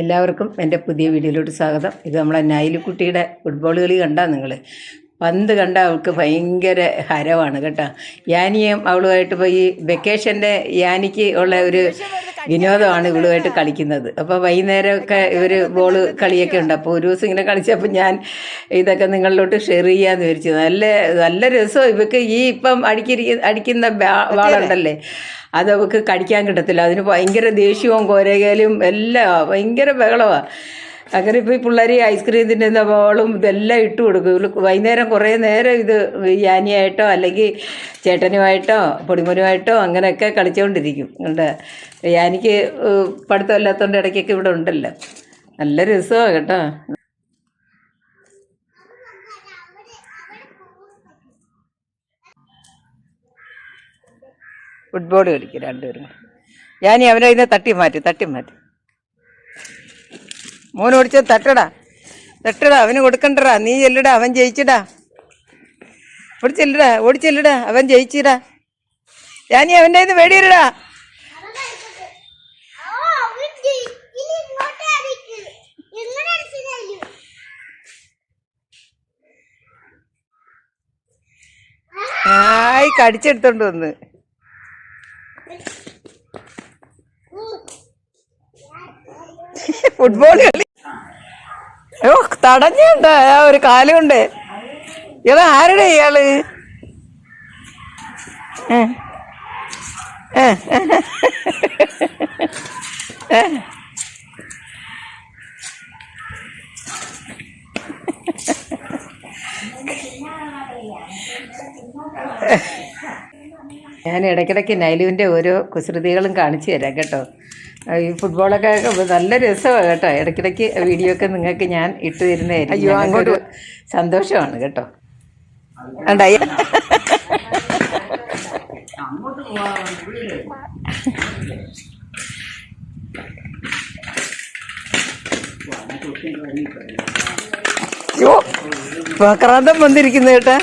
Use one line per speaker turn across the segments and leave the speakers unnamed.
എല്ലാവർക്കും എൻ്റെ പുതിയ വീഡിയോയിലോട്ട് സ്വാഗതം. ഇത് നമ്മളെ നൈലുക്കുട്ടിയുടെ ഫുട്ബോൾ കളി കണ്ടാൽ നിങ്ങൾ പന്ത് കണ്ട അവൾക്ക് ഭയങ്കര ഹരമാണ് കേട്ടോ. യാനിയും അവളുമായിട്ട് പോയി വെക്കേഷൻ്റെ യാനിക്ക് ഉള്ള ഒരു വിനോദമാണ് ഇവളുമായിട്ട് കളിക്കുന്നത്. അപ്പോൾ വൈകുന്നേരമൊക്കെ ഇവർ ബോൾ കളിയൊക്കെ ഉണ്ട്. അപ്പോൾ ഒരു ദിവസം ഇങ്ങനെ കളിച്ചപ്പോൾ ഞാൻ ഇതൊക്കെ നിങ്ങളിലോട്ട് ഷെയർ ചെയ്യാമെന്ന് വിചാരിച്ചു. നല്ല രസമാണ് ഇവർക്ക്. ഈ ഇപ്പം അടിക്കുന്ന വാളുണ്ടല്ലേ, അത് അവൾക്ക് കടിക്കാൻ കിട്ടത്തില്ല. അതിന് ഭയങ്കര ദേഷ്യവും കോരകയിലും എല്ലാം ഭയങ്കര ബഹളമാണ്. അങ്ങനെ ഇപ്പോൾ ഈ പിള്ളേർ ഐസ്ക്രീം തിന്നുന്ന ബോളും ഇതെല്ലാം ഇട്ട് കൊടുക്കും. വൈകുന്നേരം കുറേ നേരം ഇത് യാനിയായിട്ടോ അല്ലെങ്കിൽ ചേട്ടനുമായിട്ടോ പൊടിമനുമായിട്ടോ അങ്ങനെയൊക്കെ കളിച്ചുകൊണ്ടിരിക്കും. ഉണ്ട് യാനിക്ക് പഠിത്തമില്ലാത്തതുകൊണ്ട് ഇടയ്ക്കൊക്കെ ഇവിടെ ഉണ്ടല്ലോ. നല്ല രസമാണ് കേട്ടോ. ഫുട്ബോൾ കളിക്കും രണ്ടുപേരും. യാനി അവനെ ഇതിനെ തട്ടി മാറ്റി മോൻ ഓടിച്ച തട്ടടാ അവന് കൊടുക്കണ്ടടാ. നീ ചെല്ലടാ, അവൻ ജയിച്ചിടാ. ഓടിച്ചെല്ലടാ അവൻ ജയിച്ചിടാ. യാനി അവൻ്റെ ഇത് വെടിയിടാ. ആയി കടിച്ചെടുത്തോണ്ട് വന്ന് ഫുട്ബോൾ കളി. ഓ തടഞ്ഞുണ്ട് ഒരു കാലുകൊണ്ട്. ഇയാള് ആരുടെ ഇയാള്? ഞാൻ ഇടയ്ക്കിടയ്ക്ക് നൈലുവിൻ്റെ ഓരോ കുസൃതികളും കാണിച്ചു തരാം കേട്ടോ. ഈ ഫുട്ബോളൊക്കെ നല്ല രസമാണ് കേട്ടോ. ഇടയ്ക്കിടയ്ക്ക് വീഡിയോ ഒക്കെ നിങ്ങൾക്ക് ഞാൻ ഇട്ട് തരുന്നതായിരിക്കും. അയ്യോ അങ്ങോട്ട് സന്തോഷമാണ് കേട്ടോ. ഉണ്ടായി യോ ക്രാന്തം വന്നിരിക്കുന്നു കേട്ടാ.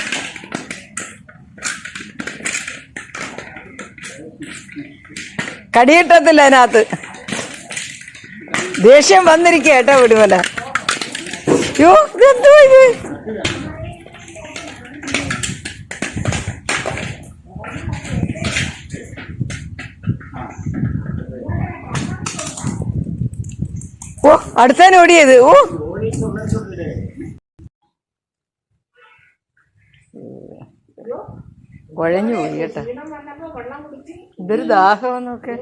കടിയിട്ടത്തില്ല അതിനകത്ത്. ദേഷ്യം വന്നിരിക്കുക കേട്ടോ വിടുമല. യോ ഇതെന്തോ ഇത്. ഓ അടുത്തേന് ഓടിയത്. ഓ കുഴഞ്ഞു പോയി കേട്ടോ. ഇതൊരു ദാഹമെന്നൊക്കെ.